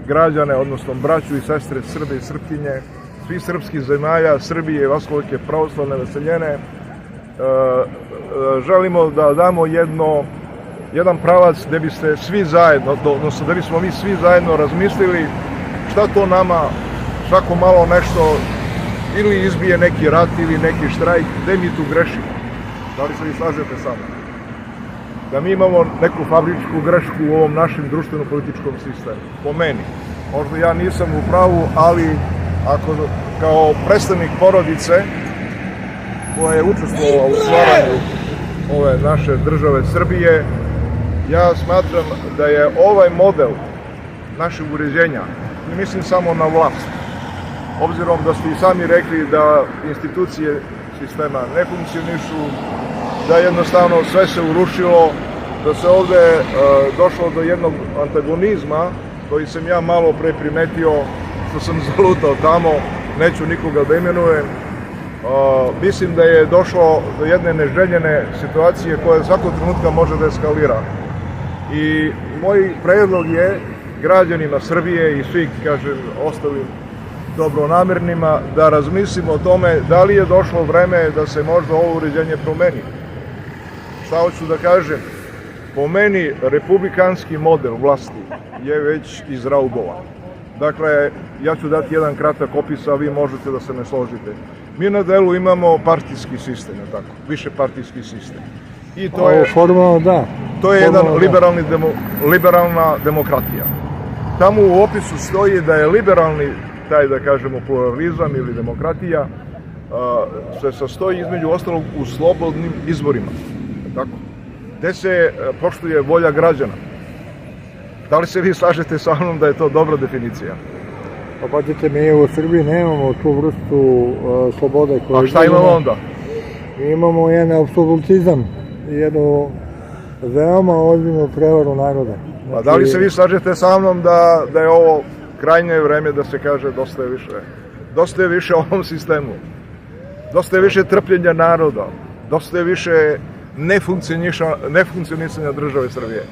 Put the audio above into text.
građane, odnosno braću i sestre Srbe i Srpkinje, svih srpskih zemalja, Srbije i Vaskovoljke pravoslavne naseljene. Želimo da damo jedan pravac gde biste svi zajedno, odnosno da bismo mi svi zajedno razmislili šta to nama svako malo nešto ili izbije neki rat ili neki štrajk, gde mi tu grešimo. Da li se vi slažete sa mnom? Da mi imamo neku fabričku grešku u ovom našem društveno-političkom sistemu. Po meni. Možda ja nisam u pravu, ali ako kao predstavnik porodice koja je učestvovala u stvaranju ove naše države Srbije, ja smatram da je ovaj model našeg uređenja, ne mislim samo na vlast, obzirom da ste i sami rekli da institucije sistema ne funkcionišu, da jednostavno sve se urušilo, da se ovde došlo do jednog antagonizma koji sam ja malo pre primetio što sam zalutao tamo, neću nikoga da imenujem. Mislim da je došlo do jedne neželjene situacije koja svakog trenutka može da eskalira. I moj predlog je građanima Srbije i svih, kažem, ostalim dobronamernima da razmislimo o tome da li je došlo vreme da se možda ovo uređenje promeni. Šta hoću da kažem? Po meni, republikanski model vlasti je već izraubovan. Dakle, ja ću dati jedan kratak opis, a vi možete da se ne složite. Mi na delu imamo partijski sistem, tako, više partijski sistem. I to je, formalno da. To je jedan liberalna demokratija. Tamo u opisu stoji da je liberalni, taj da kažemo pluralizam ili demokratija, se sastoji između ostalog u slobodnim izborima. Tako? Gde se poštuje volja građana. Da li se vi slažete sa mnom da je to dobra definicija? Pa pazite, mi u Srbiji nemamo tu vrstu slobode. A šta imamo onda? Mi imamo jedan apsolutizam, jednu veoma ozbiljnu prevaru naroda. Pa da li se vi slažete sa mnom da je ovo krajnje vreme da se kaže dosta je više? Dosta je više ovom sistemu. Dosta je više trpljenja naroda. Dosta je više nefunkcionisanja države Srbije.